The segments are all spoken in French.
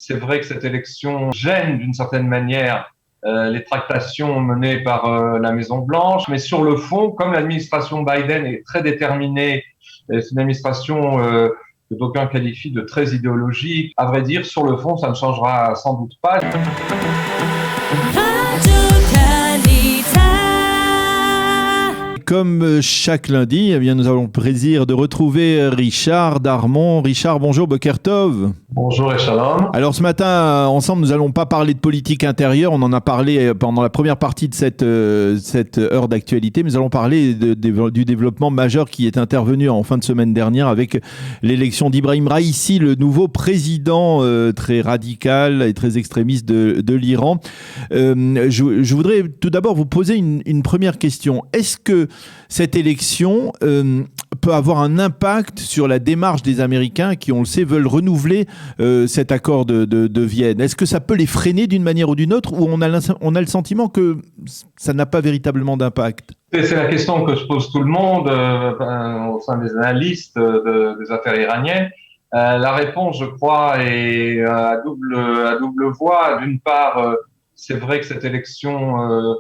C'est vrai que cette élection gêne d'une certaine manière les tractations menées par la Maison-Blanche, mais sur le fond, comme l'administration Biden est très déterminée, c'est une administration que d'aucuns qualifient de très idéologique, à vrai dire, sur le fond, ça ne changera sans doute pas. Comme chaque lundi, eh bien, nous avons le plaisir de retrouver Richard Darmon. Richard, bonjour, Boker Tov. Bonjour et shalom. Alors ce matin, ensemble, nous n'allons pas parler de politique intérieure. On en a parlé pendant la première partie de cette heure d'actualité. Mais nous allons parler du développement majeur qui est intervenu en fin de semaine dernière avec l'élection d'Ibrahim Raïssi, le nouveau président très radical et très extrémiste de l'Iran. Je voudrais tout d'abord vous poser une première question. Est-ce que cette élection peut avoir un impact sur la démarche des Américains qui, on le sait, veulent renouveler cet accord de Vienne? Est-ce que ça peut les freiner d'une manière ou d'une autre, ou on a le sentiment que ça n'a pas véritablement d'impact? C'est la question que se pose tout le monde au sein des analystes des affaires iraniennes. La réponse, je crois, est à double voie. D'une part, c'est vrai que cette élection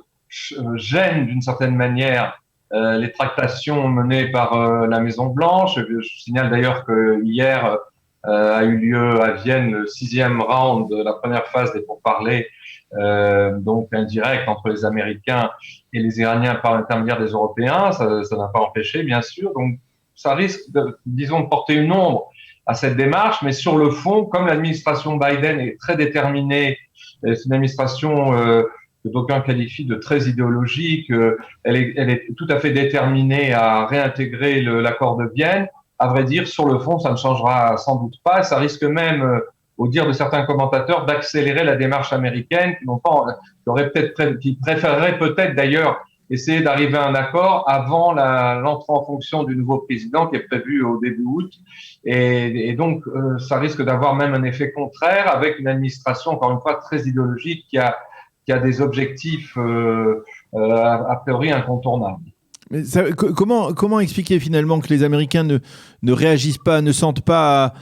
gêne d'une certaine manière les tractations menées par la Maison-Blanche. Je signale d'ailleurs que hier a eu lieu à Vienne le 6e round de la première phase des pourparlers, donc indirect entre les Américains et les Iraniens par l'intermédiaire des Européens. Ça n'a pas empêché, bien sûr. Donc ça risque, disons, de porter une ombre à cette démarche, mais sur le fond, comme l'administration Biden est très déterminée, c'est une administration que d'aucuns qualifient de très idéologique, elle est tout à fait déterminée à réintégrer l'accord de Vienne. À vrai dire, sur le fond, ça ne changera sans doute pas. Ça risque même, au dire de certains commentateurs, d'accélérer la démarche américaine, qui préféreraient peut-être d'ailleurs essayer d'arriver à un accord avant l'entrée en fonction du nouveau président qui est prévu au début août. Et donc, ça risque d'avoir même un effet contraire avec une administration, encore une fois, très idéologique qui a des objectifs a priori incontournables. Mais comment expliquer finalement que les Américains ne réagissent pas, ne sentent pas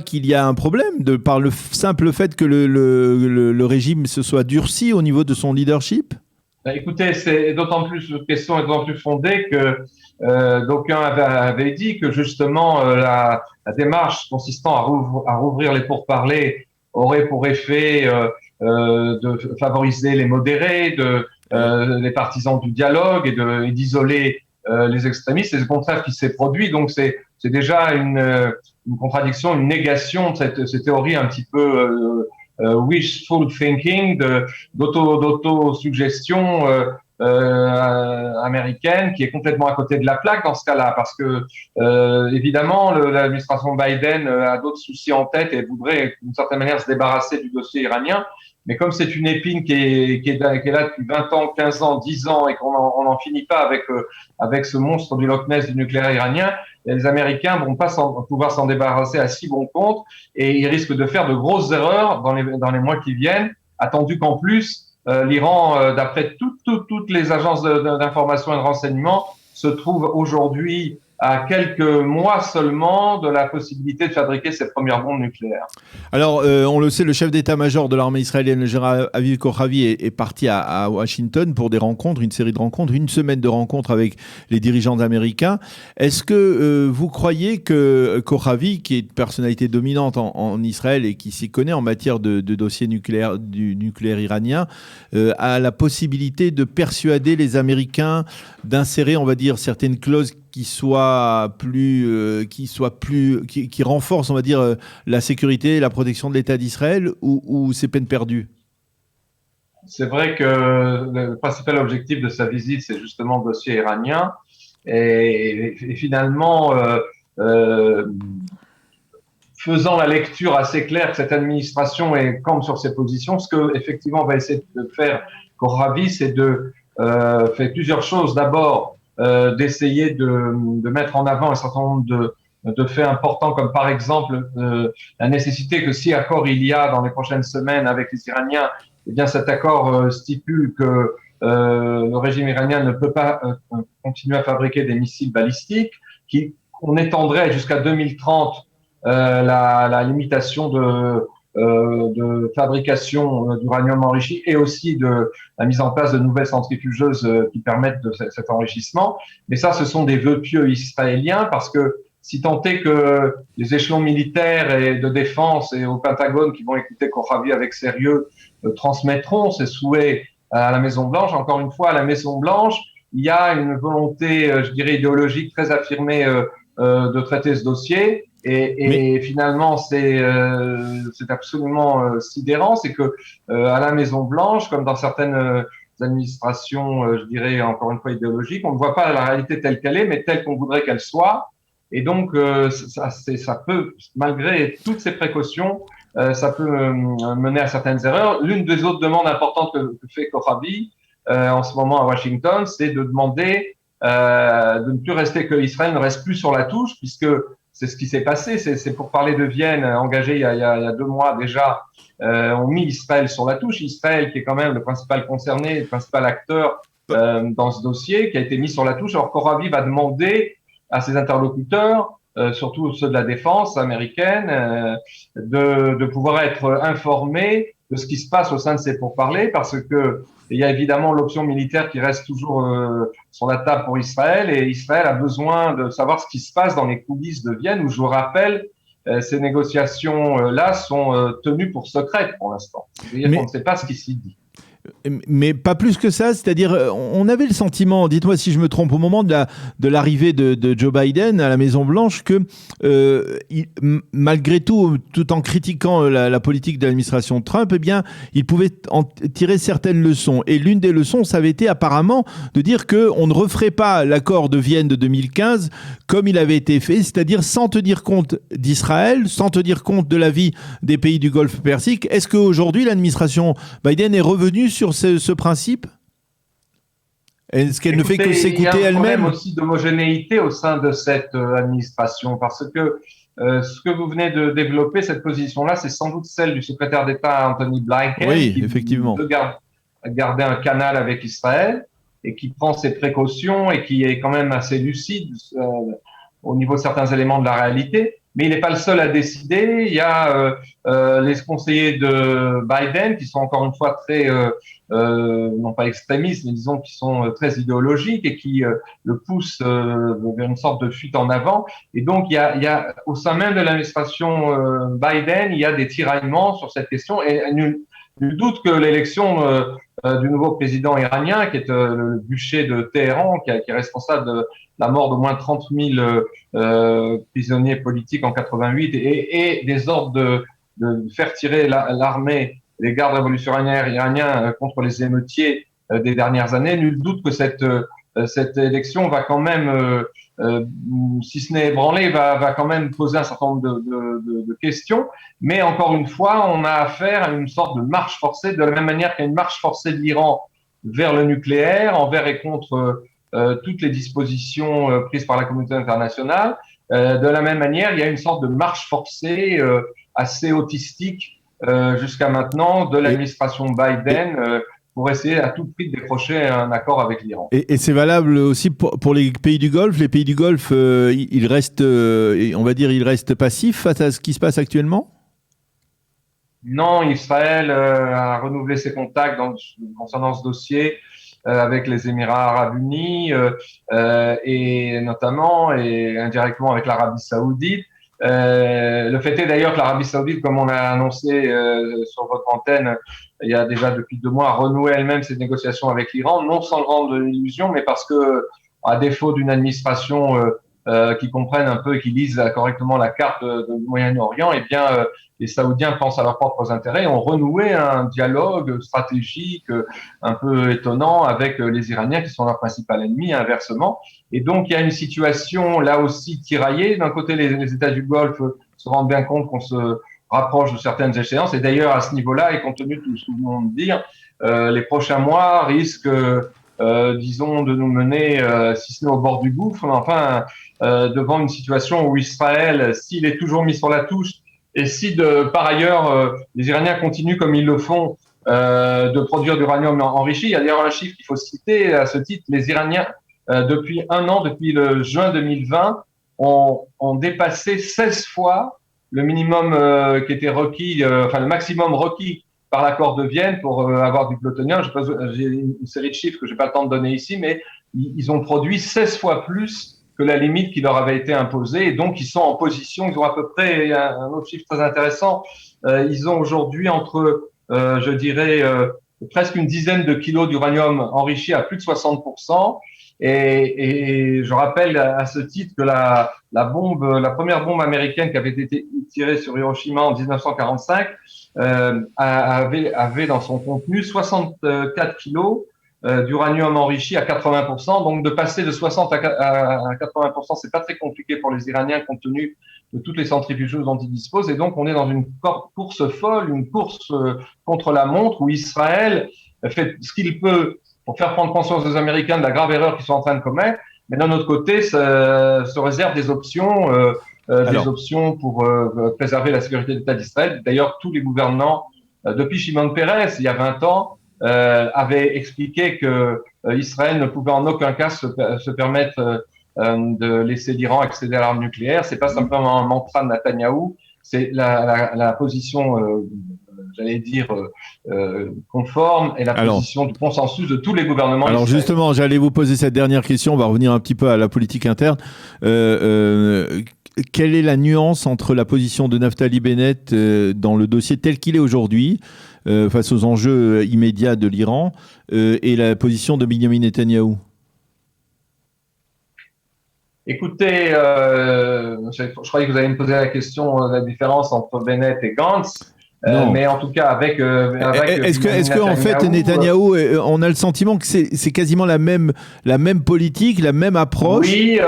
qu'il y a un problème par le simple fait que le régime se soit durci au niveau de son leadership? Écoutez, votre question est d'autant plus fondée que d'aucuns avaient dit que justement la démarche consistant à rouvrir les pourparlers aurait pour effet de favoriser les modérés, les partisans du dialogue et d'isoler les extrémistes. C'est le contraire qui s'est produit. Donc c'est déjà une contradiction, une négation de cette théorie un petit peu wishful thinking, d'auto-suggestion américaine qui est complètement à côté de la plaque dans ce cas-là, parce que évidemment l'administration Biden a d'autres soucis en tête et voudrait d'une certaine manière se débarrasser du dossier iranien. Mais comme c'est une épine qui est là depuis 20 ans, 15 ans, 10 ans et qu'on n'en finit pas avec ce monstre du Loch Ness du nucléaire iranien, les Américains vont pas pouvoir s'en débarrasser à si bon compte et ils risquent de faire de grosses erreurs dans les mois qui viennent, attendu qu'en plus, l'Iran, d'après toutes les agences d'information et de renseignement, se trouve aujourd'hui à quelques mois seulement de la possibilité de fabriquer ses premières bombes nucléaires. Alors, on le sait, le chef d'état-major de l'armée israélienne, le général Aviv Kochavi, est parti à Washington pour des rencontres, une série de rencontres, une semaine de rencontres avec les dirigeants américains. Est-ce que vous croyez que Kochavi, qui est une personnalité dominante en Israël et qui s'y connaît en matière de dossier nucléaire, du nucléaire iranien, a la possibilité de persuader les Américains d'insérer, on va dire, certaines clauses qui renforce, on va dire, la sécurité et la protection de l'État d'Israël, ou c'est peine perdue? C'est vrai que le principal objectif de sa visite, c'est justement le dossier iranien. Et finalement, faisant la lecture assez claire que cette administration campe sur ses positions, ce que effectivement va essayer de faire Kochavi, c'est de faire plusieurs choses. D'abord, d'essayer de mettre en avant un certain nombre de faits importants, comme par exemple la nécessité que si accord il y a dans les prochaines semaines avec les Iraniens, eh bien cet accord stipule que le régime iranien ne peut pas continuer à fabriquer des missiles balistiques, qu'on étendrait jusqu'à 2030 la limitation fabrication d'uranium enrichi et aussi de la mise en place de nouvelles centrifugeuses qui permettent de cet enrichissement. Mais ça, ce sont des vœux pieux israéliens parce que si tant est que les échelons militaires et de défense et au Pentagone qui vont écouter Kochavi avec sérieux transmettront ces souhaits à la Maison-Blanche, encore une fois, à la Maison-Blanche, il y a une volonté, je dirais, idéologique très affirmée de traiter ce dossier. Et finalement, c'est absolument sidérant, c'est que à la Maison Blanche, comme dans certaines administrations, je dirais encore une fois idéologiques, on ne voit pas la réalité telle qu'elle est, mais telle qu'on voudrait qu'elle soit. Et donc, ça peut, malgré toutes ces précautions, ça peut mener à certaines erreurs. L'une des autres demandes importantes que fait Kochavi en ce moment à Washington, c'est de demander de ne plus rester que Israël ne reste plus sur la touche, puisque c'est ce qui s'est passé. C'est pour parler de Vienne, engagé il y a 2 mois déjà, ont mis Israël sur la touche. Israël, qui est quand même le principal concerné, le principal acteur dans ce dossier, qui a été mis sur la touche. Alors Kochavi va demander à ses interlocuteurs, surtout ceux de la défense américaine, de pouvoir être informés de ce qui se passe au sein de ces pourparlers, parce que il y a évidemment l'option militaire qui reste toujours sur la table pour Israël, et Israël a besoin de savoir ce qui se passe dans les coulisses de Vienne, où je vous rappelle, ces négociations-là sont tenues pour secrètes pour l'instant. C'est-à-dire qu'on ne sait pas ce qui s'y dit. Mais pas plus que ça, c'est-à-dire on avait le sentiment, dites-moi si je me trompe, au moment de l'arrivée de Joe Biden à la Maison-Blanche, que malgré tout, tout en critiquant la politique de l'administration Trump, eh bien, il pouvait en tirer certaines leçons. Et l'une des leçons, ça avait été apparemment de dire qu'on ne referait pas l'accord de Vienne de 2015 comme il avait été fait, c'est-à-dire sans tenir compte d'Israël, sans tenir compte de l'avis des pays du Golfe Persique. Est-ce qu'aujourd'hui, l'administration Biden est revenue sur ce principe? Est-ce qu'elle ne fait que s'écouter elle-même? Il y a un problème aussi d'homogénéité au sein de cette administration, parce que ce que vous venez de développer, cette position-là, c'est sans doute celle du secrétaire d'État Anthony Blinken, oui, effectivement, veut garder un canal avec Israël et qui prend ses précautions et qui est quand même assez lucide au niveau de certains éléments de la réalité. Mais il n'est pas le seul à décider. Il y a les conseillers de Biden qui sont encore une fois très, non pas extrémistes, mais disons qui sont très idéologiques et qui le poussent vers une sorte de fuite en avant. Et donc il y a au sein même de l'administration Biden, il y a des tiraillements sur cette question. Et nul doute que l'élection du nouveau président iranien, qui est le duché de Téhéran, qui est responsable de la mort d'au moins 30 000 prisonniers politiques en 88 et des ordres de faire tirer l'armée, les gardes révolutionnaires iraniens contre les émeutiers des dernières années. Nul doute que cette élection va quand même, si ce n'est ébranlée, va quand même poser un certain nombre de questions. Mais encore une fois, on a affaire à une sorte de marche forcée, de la même manière qu'il y a une marche forcée de l'Iran vers le nucléaire, envers et contre toutes les dispositions prises par la communauté internationale. De la même manière, il y a une sorte de marche forcée assez autistique jusqu'à maintenant de l'administration Biden pour essayer à tout prix de décrocher un accord avec l'Iran. Et c'est valable aussi pour les pays du Golfe. Les pays du Golfe, ils restent, on va dire, ils restent passifs face à ce qui se passe actuellement? Non, Israël a renouvelé ses contacts concernant ce dossier avec les Émirats arabes unis et notamment et indirectement avec l'Arabie saoudite. Le fait est d'ailleurs que l'Arabie saoudite, comme on l'a annoncé sur votre antenne il y a déjà depuis 2 mois, a renoué elle-même ses négociations avec l'Iran, non sans le rendre de l'illusion, mais parce que, à défaut d'une administration qui comprenne un peu et qui lise correctement la carte du Moyen-Orient, eh bien, les Saoudiens pensent à leurs propres intérêts et ont renoué un dialogue stratégique un peu étonnant avec les Iraniens qui sont leur principal ennemi, inversement. Et donc, il y a une situation là aussi tiraillée. D'un côté, les États du Golfe se rendent bien compte qu'on se rapproche de certaines échéances. Et d'ailleurs, à ce niveau-là, et compte tenu de tout ce que nous venons de dire, les prochains mois risquent, disons, de nous mener, si ce n'est au bord du gouffre, mais enfin, devant une situation où Israël, s'il est toujours mis sur la touche, et si par ailleurs les Iraniens continuent comme ils le font de produire de l'uranium enrichi, il y a d'ailleurs un chiffre qu'il faut citer à ce titre, les Iraniens depuis 1 an, depuis le juin 2020, ont dépassé 16 fois le minimum qui était requis, enfin le maximum requis par l'accord de Vienne pour avoir du plutonium. J'ai une série de chiffres que j'ai pas le temps de donner ici, mais ils ont produit 16 fois plus que la limite qui leur avait été imposée, et donc ils sont en position, ils ont à peu près, un autre chiffre très intéressant, ils ont aujourd'hui entre, je dirais, presque une dizaine de kilos d'uranium enrichi à plus de 60%. Et je rappelle à ce titre que la première bombe américaine qui avait été tirée sur Hiroshima en 1945 avait dans son contenu 64 kilos d'uranium enrichi à 80%. Donc de passer de 60 à 80%, c'est pas très compliqué pour les Iraniens compte tenu de toutes les centrifuges dont ils disposent. Et donc on est dans une course folle, une course contre la montre où Israël fait ce qu'il peut pour faire prendre conscience aux Américains de la grave erreur qu'ils sont en train de commettre, mais d'un autre côté, se réserve des options, options pour préserver la sécurité de l'État d'Israël. D'ailleurs, tous les gouvernements, depuis Shimon Peres, il y a 20 ans, avaient expliqué que Israël ne pouvait en aucun cas se permettre de laisser l'Iran accéder à l'arme nucléaire. C'est pas simplement un mantra de Netanyahou, c'est la position j'allais dire, conforme et la position du consensus de tous les gouvernements. Alors israéliens. Justement, j'allais vous poser cette dernière question, on va revenir un petit peu à la politique interne. Quelle est la nuance entre la position de Naftali Bennett dans le dossier tel qu'il est aujourd'hui, face aux enjeux immédiats de l'Iran, et la position de Benjamin Netanyahou? Écoutez, je croyais que vous alliez me poser la question la différence entre Bennett et Gantz. Mais en tout cas, avec est-ce que en fait Netanyahou, on a le sentiment que c'est quasiment la même politique, la même approche? Oui,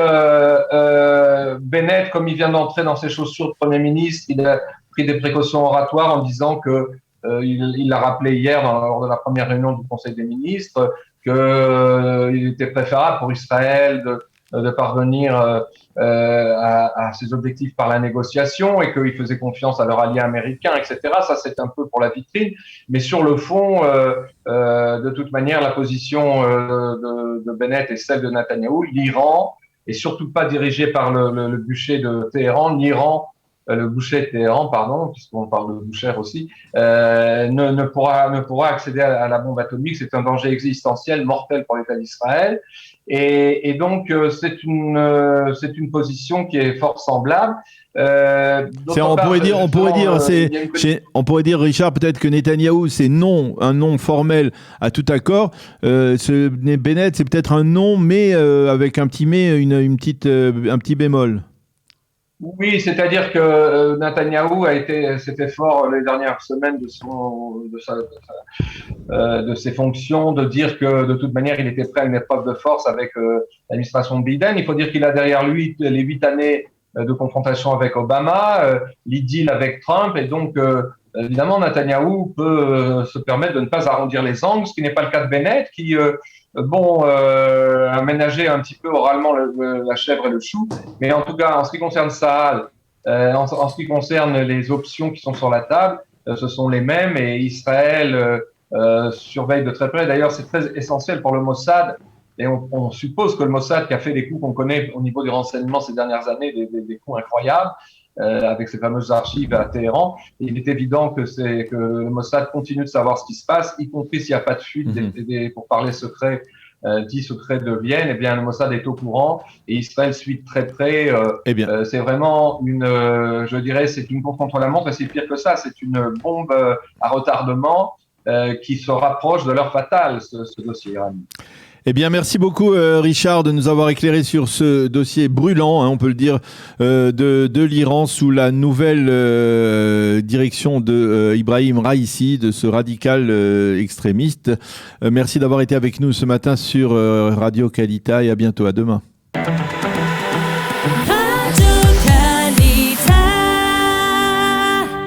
Bennett, comme il vient d'entrer dans ses chaussures de Premier ministre, il a pris des précautions oratoires en disant que il l'a rappelé hier lors de la première réunion du Conseil des ministres qu'il était préférable pour Israël de parvenir à ses objectifs par la négociation et qu'ils faisaient confiance à leurs alliés américains, etc. Ça, c'est un peu pour la vitrine. Mais sur le fond, de toute manière, la position de Bennett est celle de Netanyahou. L'Iran est surtout pas dirigé par le bûcher de Téhéran. L'Iran, le boucher de Téhéran, pardon, puisqu'on parle de boucher aussi, ne pourra accéder à la bombe atomique. C'est un danger existentiel, mortel pour l'État d'Israël. Et donc c'est une position qui est fort semblable. On pourrait dire, Richard, peut-être que Netanyahou, c'est un non formel à tout accord. Bennett, c'est peut-être un non, mais avec un petit un petit bémol. Oui, c'est-à-dire que Netanyahou c'était fort les dernières semaines de ses fonctions, de dire que de toute manière il était prêt à une épreuve de force avec l'administration de Biden. Il faut dire qu'il a derrière lui les 8 années de confrontation avec Obama, l'idylle avec Trump, et donc évidemment Netanyahou peut se permettre de ne pas arrondir les angles, ce qui n'est pas le cas de Bennett, qui a ménagé un petit peu oralement la chèvre et le chou, mais en tout cas en ce qui concerne Tsahal, en ce qui concerne les options qui sont sur la table, ce sont les mêmes, et Israël surveille de très près. D'ailleurs, c'est très essentiel pour le Mossad, et on suppose que le Mossad, qui a fait des coups qu'on connaît au niveau du renseignement ces dernières années, des coups incroyables, avec ces fameuses archives à Téhéran, il est évident que le Mossad continue de savoir ce qui se passe, y compris s'il n'y a pas de fuite pour parler secret, dit secret de Vienne. Eh bien, le Mossad est au courant et Israël suit très près. C'est vraiment je dirais, c'est une course contre la montre, et c'est pire que ça, c'est une bombe à retardement qui se rapproche de l'heure fatale, ce dossier iranien. Eh bien, merci beaucoup, Richard, de nous avoir éclairé sur ce dossier brûlant, on peut le dire, de l'Iran sous la nouvelle direction de Ibrahim Raïssi, de ce radical extrémiste. Merci d'avoir été avec nous ce matin sur Radio Kalita, et à bientôt, à demain.